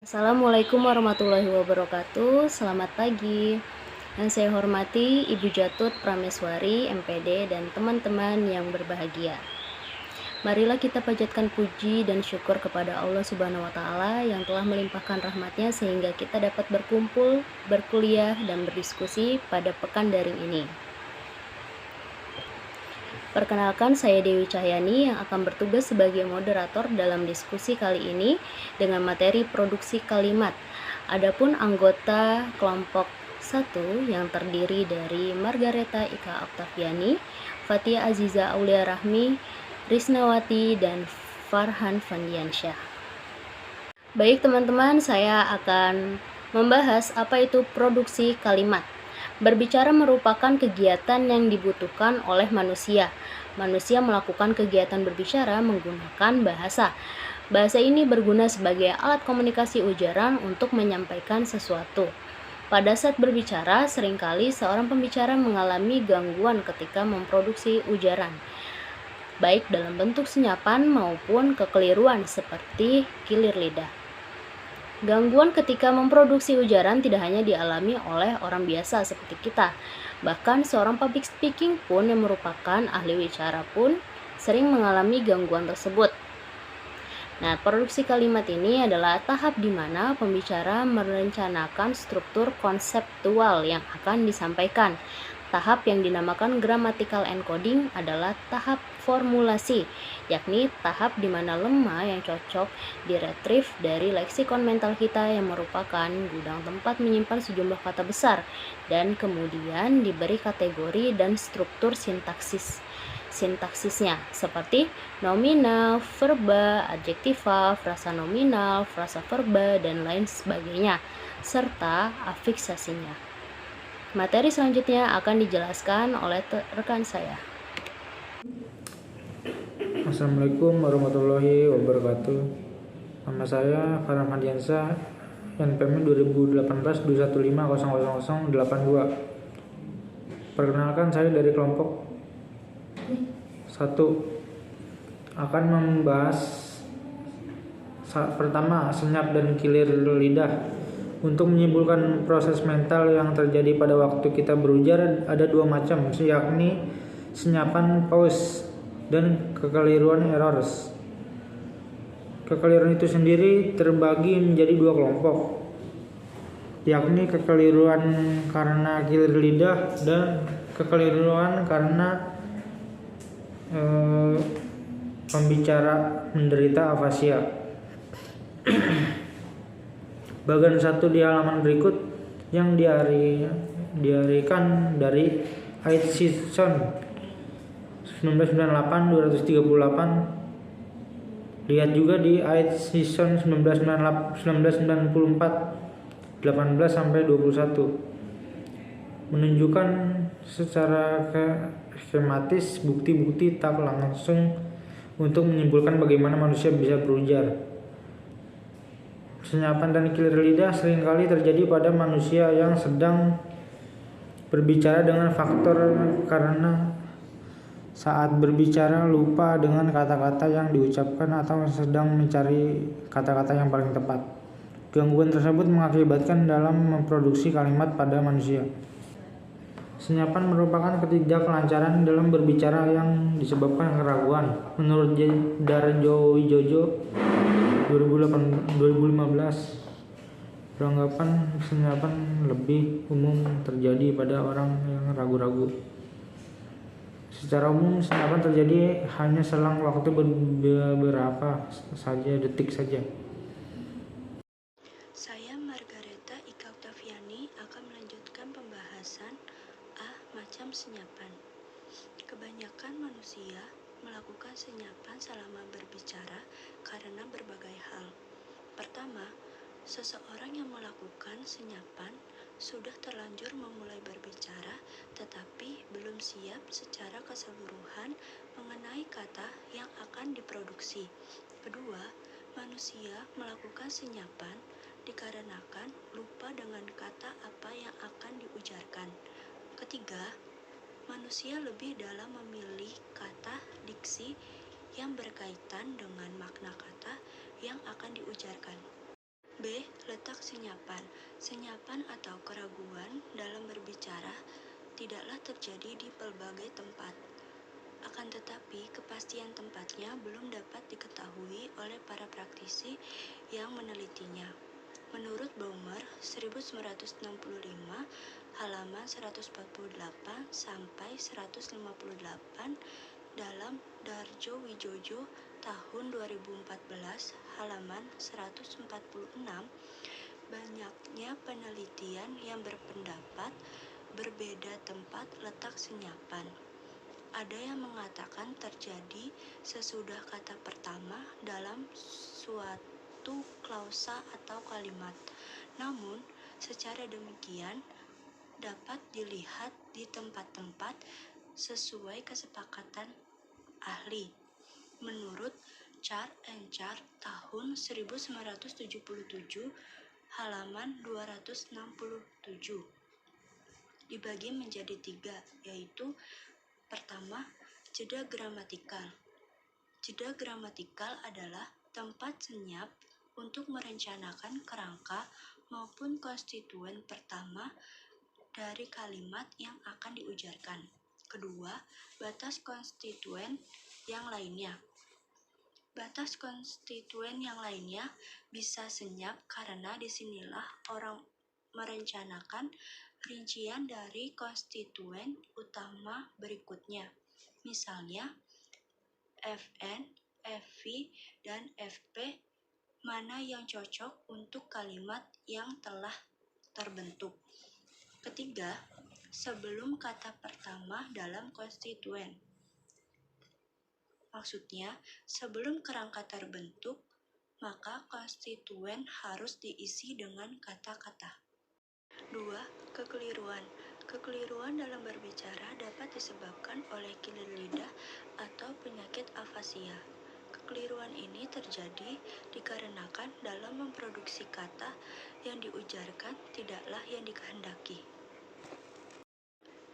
Assalamualaikum warahmatullahi wabarakatuh. Selamat pagi. Yang saya hormati Ibu Jatut Prameswari, MPD, dan teman-teman yang berbahagia. Marilah kita panjatkan puji dan syukur kepada Allah Subhanahu wa Ta'ala yang telah melimpahkan rahmatnya sehingga kita dapat berkumpul, berkuliah, dan berdiskusi pada pekan daring ini. Perkenalkan, saya Dewi Cahyani yang akan bertugas sebagai moderator dalam diskusi kali ini dengan materi produksi kalimat. Adapun anggota kelompok 1 yang terdiri dari Margareta Ika Oktaviani, Fatia Aziza Aulia Rahmi, Risnawati, dan Farhan Fandiansyah. Baik teman-teman, saya akan membahas apa itu produksi kalimat. Berbicara merupakan kegiatan yang dibutuhkan oleh manusia. Manusia melakukan kegiatan berbicara menggunakan bahasa. Bahasa ini berguna sebagai alat komunikasi ujaran untuk menyampaikan sesuatu. Pada saat berbicara, seringkali seorang pembicara mengalami gangguan ketika memproduksi ujaran, baik dalam bentuk senyapan maupun kekeliruan seperti kilir lidah. Gangguan ketika memproduksi ujaran tidak hanya dialami oleh orang biasa seperti kita. Bahkan seorang public speaking pun yang merupakan ahli bicara pun sering mengalami gangguan tersebut. Nah, produksi kalimat ini adalah tahap di mana pembicara merencanakan struktur konseptual yang akan disampaikan. Tahap yang dinamakan grammatical encoding adalah tahap formulasi, yakni tahap di mana lemma yang cocok diretrieve dari leksikon mental kita yang merupakan gudang tempat menyimpan sejumlah kata besar dan kemudian diberi kategori dan struktur sintaksisnya seperti nominal, verba, adjektiva, frasa nominal, frasa verba, dan lain sebagainya, serta afiksasinya. Materi selanjutnya akan dijelaskan oleh rekan saya. Assalamualaikum warahmatullahi wabarakatuh. Nama saya Farhan Fandiansyah, NPM 201821500082. Perkenalkan, saya dari kelompok 1 akan membahas pertama, senyap dan kilir lidah. Untuk menyimpulkan proses mental yang terjadi pada waktu kita berujar ada dua macam, yakni senyapan pause dan kekeliruan errors. Kekeliruan itu sendiri terbagi menjadi dua kelompok, yakni kekeliruan karena kilir lidah dan kekeliruan karena pembicara menderita afasia. Bagian 1 di halaman berikut yang diarikan dari Aitchison 1998-238. Lihat juga di Aitchison 1994 18-21, menunjukkan secara skematis bukti-bukti tak langsung untuk menyimpulkan bagaimana manusia bisa berujar. Senyapan dan kilir lidah seringkali terjadi pada manusia yang sedang berbicara dengan faktor karena saat berbicara lupa dengan kata-kata yang diucapkan atau sedang mencari kata-kata yang paling tepat. Gangguan tersebut mengakibatkan dalam memproduksi kalimat pada manusia. Senyapan merupakan ketidaklancaran dalam berbicara yang disebabkan keraguan. Menurut Darjo Wijojo 2015, peranggapan senyapan lebih umum terjadi pada orang yang ragu-ragu. Secara umum, senyapan terjadi hanya selang waktu beberapa detik saja. Saya Margareta Ika Oktaviani akan melanjutkan pembahasan macam senyapan. Kebanyakan manusia melakukan senyapan selama berbicara karena berbagai hal. Pertama, seseorang yang melakukan senyapan sudah terlanjur memulai berbicara tetapi belum siap secara keseluruhan mengenai kata yang akan diproduksi. Kedua, manusia melakukan senyapan dikarenakan lupa dengan kata apa yang akan diujarkan. Ketiga, manusia lebih dalam memilih kata diksi yang berkaitan dengan makna kata yang akan diujarkan. B. Letak senyapan. Senyapan atau keraguan dalam berbicara tidaklah terjadi di pelbagai tempat. Akan tetapi, kepastian tempatnya belum dapat diketahui oleh para praktisi yang menelitinya. Menurut Baumer, 1965, halaman 148 sampai 158, dalam Darjo Wijojo tahun 2014, halaman 146, banyaknya penelitian yang berpendapat berbeda tempat letak senyapan. Ada yang mengatakan terjadi sesudah kata pertama dalam suatu klausa atau kalimat. Namun, secara demikian dapat dilihat di tempat-tempat sesuai kesepakatan ahli. Menurut Char and Char tahun 1977, halaman 267, dibagi menjadi 3, yaitu pertama, jeda gramatikal. Jeda gramatikal adalah tempat senyap untuk merencanakan kerangka maupun konstituen pertama dari kalimat yang akan diujarkan. Kedua, batas konstituen yang lainnya. Batas konstituen yang lainnya bisa senyap karena disinilah orang merencanakan rincian dari konstituen utama berikutnya. Misalnya, Fn, Fv, dan Fp mana yang cocok untuk kalimat yang telah terbentuk. Ketiga, sebelum kata pertama dalam konstituen. Maksudnya, sebelum kerangka terbentuk, maka konstituen harus diisi dengan kata-kata. 2. Kekeliruan. Kekeliruan dalam berbicara dapat disebabkan oleh kilir lidah atau penyakit afasia. Kekeliruan ini terjadi dikarenakan dalam memproduksi kata yang diujarkan tidaklah yang dikehendaki.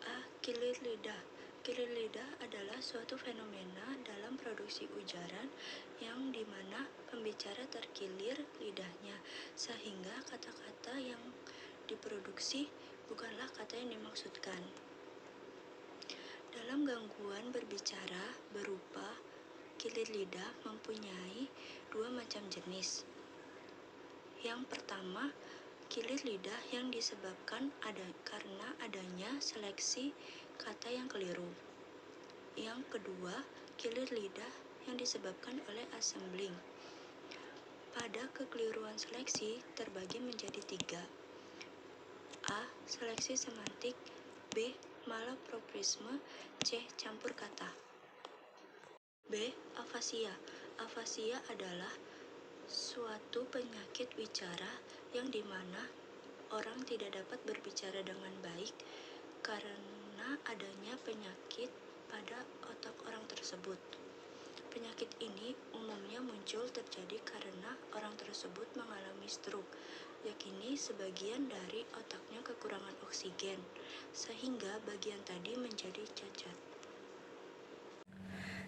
A. Kilir lidah. Kilir lidah adalah suatu fenomena dalam produksi ujaran yang dimana pembicara terkilir lidahnya sehingga kata-kata yang diproduksi bukanlah kata yang dimaksudkan. Dalam gangguan berbicara berupa kilir lidah mempunyai 2 macam jenis. Yang pertama, kilir lidah yang disebabkan karena adanya seleksi kata yang keliru. Yang kedua, kilir lidah yang disebabkan oleh assembling. Pada kekeliruan seleksi terbagi menjadi 3. A. Seleksi semantik. B. Malapropisme. C. Campur kata. B. Afasia. Afasia adalah suatu penyakit bicara yang dimana orang tidak dapat berbicara dengan baik karena adanya penyakit pada otak orang tersebut. Penyakit ini umumnya muncul terjadi karena orang tersebut mengalami stroke, yakni sebagian dari otaknya kekurangan oksigen, sehingga bagian tadi menjadi cacat.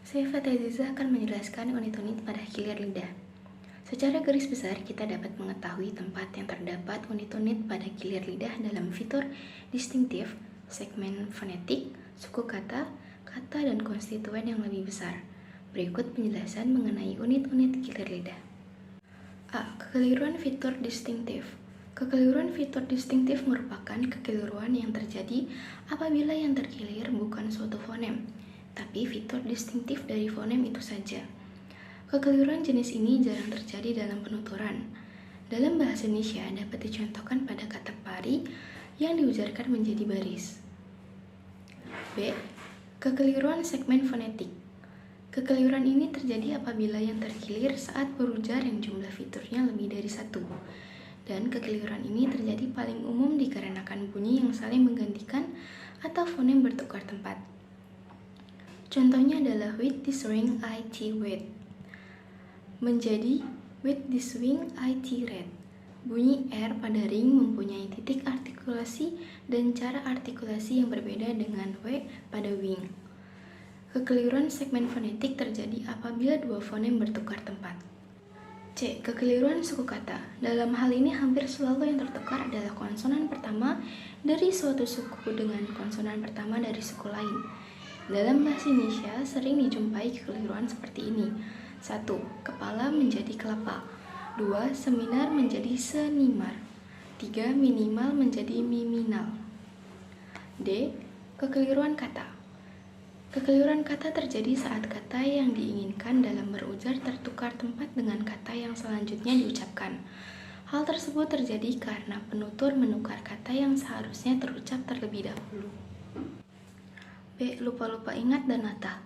Saya Fatih akan menjelaskan unit-unit pada kilir lidah. Secara garis besar, kita dapat mengetahui tempat yang terdapat unit-unit pada kilir lidah dalam fitur distintif, segmen fonetik, suku kata, kata, dan konstituen yang lebih besar. Berikut penjelasan mengenai unit-unit kilir lidah. A. Kekeliruan fitur distintif. Kekeliruan fitur distintif merupakan kekeliruan yang terjadi apabila yang terkilir bukan suatu fonem, tapi fitur distintif dari fonem itu saja. Kekeliruan jenis ini jarang terjadi dalam penuturan. Dalam bahasa Indonesia dapat dicontohkan pada kata pari yang diujarkan menjadi baris. B. Kekeliruan segmen fonetik. Kekeliruan ini terjadi apabila yang terkilir saat berujar yang jumlah fiturnya lebih dari 1. Dan kekeliruan ini terjadi paling umum dikarenakan bunyi yang saling menggantikan atau fonem bertukar tempat. Contohnya adalah with this ring it wet menjadi with this wing it red. Bunyi R pada ring mempunyai titik artikulasi dan cara artikulasi yang berbeda dengan W pada wing. Kekeliruan segmen fonetik terjadi apabila 2 fonem bertukar tempat. C. Kekeliruan suku kata. Dalam hal ini hampir selalu yang tertukar adalah konsonan pertama dari suatu suku dengan konsonan pertama dari suku lain. Dalam bahasa Indonesia sering dijumpai kekeliruan seperti ini. 1. Kepala menjadi kelapa. 2. Seminar menjadi senimar. 3. Minimal menjadi miminal. D. Kekeliruan kata. Kekeliruan kata terjadi saat kata yang diinginkan dalam berujar tertukar tempat dengan kata yang selanjutnya diucapkan. Hal tersebut terjadi karena penutur menukar kata yang seharusnya terucap terlebih dahulu. B. Lupa-lupa ingat dan latah.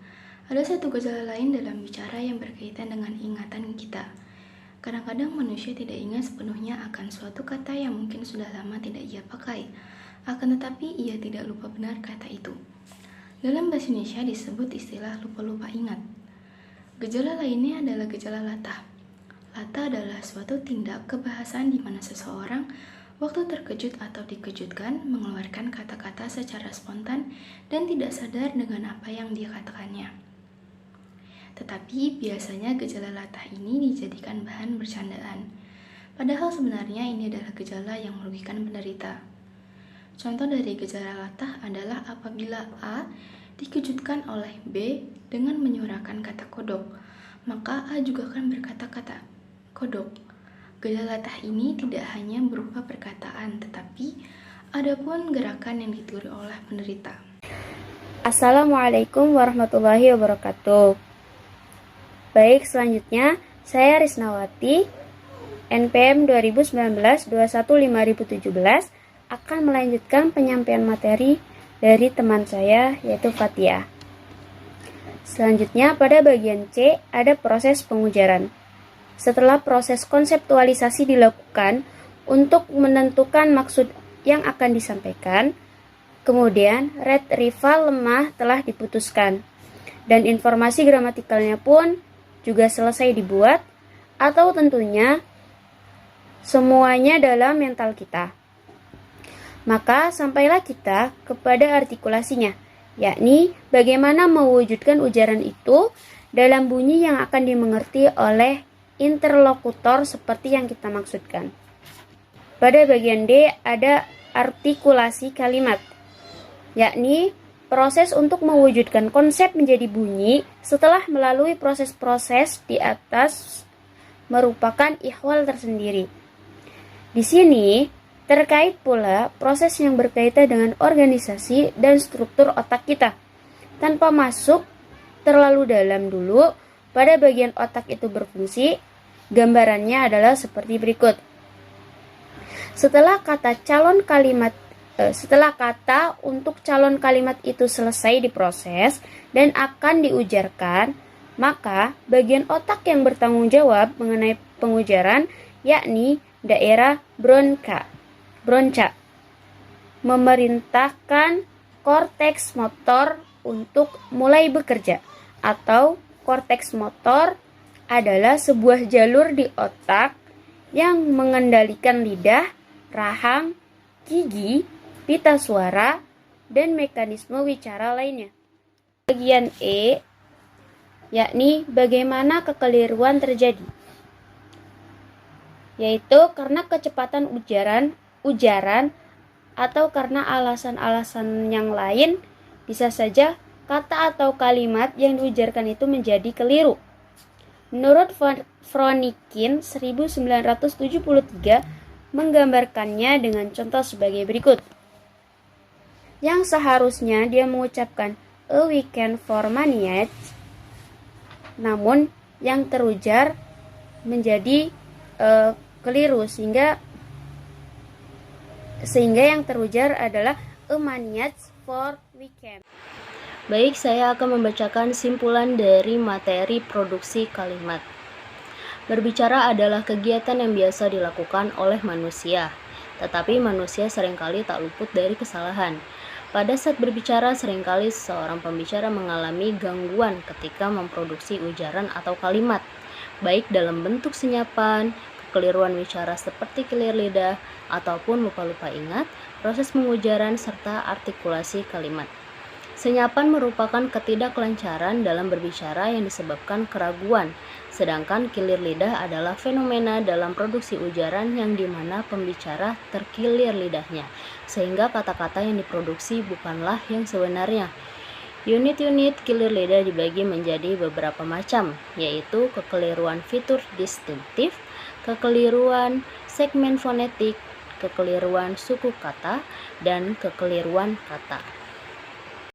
Ada satu gejala lain dalam bicara yang berkaitan dengan ingatan kita. Kadang-kadang manusia tidak ingat sepenuhnya akan suatu kata yang mungkin sudah lama tidak ia pakai. Akan tetapi ia tidak lupa benar kata itu. Dalam bahasa Indonesia disebut istilah lupa-lupa ingat. Gejala lainnya adalah gejala latah. Latah adalah suatu tindak kebahasaan di mana seseorang waktu terkejut atau dikejutkan mengeluarkan kata-kata secara spontan dan tidak sadar dengan apa yang dia katakannya. Tetapi biasanya gejala latah ini dijadikan bahan bercandaan. Padahal sebenarnya ini adalah gejala yang merugikan penderita. Contoh dari gejala latah adalah apabila A dikejutkan oleh B dengan menyuarakan kata kodok, maka A juga akan berkata kata kodok. Gejala latah ini tidak hanya berupa perkataan, tetapi ada pun gerakan yang ditiru oleh penderita. Assalamualaikum warahmatullahi wabarakatuh. Baik, selanjutnya saya Risnawati, NPM 2019-21-5017, akan melanjutkan penyampaian materi dari teman saya, yaitu Fatia. Selanjutnya, pada bagian C, ada proses pengujaran. Setelah proses konseptualisasi dilakukan untuk menentukan maksud yang akan disampaikan, kemudian retrieval lemah telah diputuskan, dan informasi gramatikalnya pun juga selesai dibuat, atau tentunya semuanya dalam mental kita. Maka sampailah kita kepada artikulasinya, yakni bagaimana mewujudkan ujaran itu dalam bunyi yang akan dimengerti oleh interlokutor seperti yang kita maksudkan. Pada bagian D ada artikulasi kalimat, yakni proses untuk mewujudkan konsep menjadi bunyi setelah melalui proses-proses di atas merupakan ihwal tersendiri. Di sini terkait pula proses yang berkaitan dengan organisasi dan struktur otak kita. Tanpa masuk terlalu dalam dulu, pada bagian otak itu berfungsi, gambarannya adalah seperti berikut. Setelah kata untuk calon kalimat itu selesai diproses dan akan diujarkan, maka bagian otak yang bertanggung jawab mengenai pengujaran, yakni daerah bronca, memerintahkan korteks motor untuk mulai bekerja, atau korteks motor adalah sebuah jalur di otak yang mengendalikan lidah, rahang, gigi, pita suara, dan mekanisme wicara lainnya. Bagian E, yakni bagaimana kekeliruan terjadi, yaitu karena kecepatan ujaran atau karena alasan-alasan yang lain, bisa saja kata atau kalimat yang diujarkan itu menjadi keliru. Menurut Vronikin 1973 menggambarkannya dengan contoh sebagai berikut. Yang seharusnya dia mengucapkan a weekend for maniacs, namun yang terujar menjadi keliru, sehingga yang terujar adalah a maniacs for weekend. Baik, saya akan membacakan simpulan dari materi produksi kalimat. Berbicara adalah kegiatan yang biasa dilakukan oleh manusia, tetapi manusia seringkali tak luput dari kesalahan. Pada saat berbicara, seringkali seorang pembicara mengalami gangguan ketika memproduksi ujaran atau kalimat, baik dalam bentuk senyapan, kekeliruan wicara seperti kilir lidah, ataupun lupa-lupa ingat, proses pengujaran, serta artikulasi kalimat. Senyapan merupakan ketidaklancaran dalam berbicara yang disebabkan keraguan, sedangkan kilir lidah adalah fenomena dalam produksi ujaran yang dimana pembicara terkilir lidahnya, sehingga kata-kata yang diproduksi bukanlah yang sebenarnya. Unit-unit kilir lidah dibagi menjadi beberapa macam, yaitu kekeliruan fitur distintif, kekeliruan segmen fonetik, kekeliruan suku kata, dan kekeliruan kata.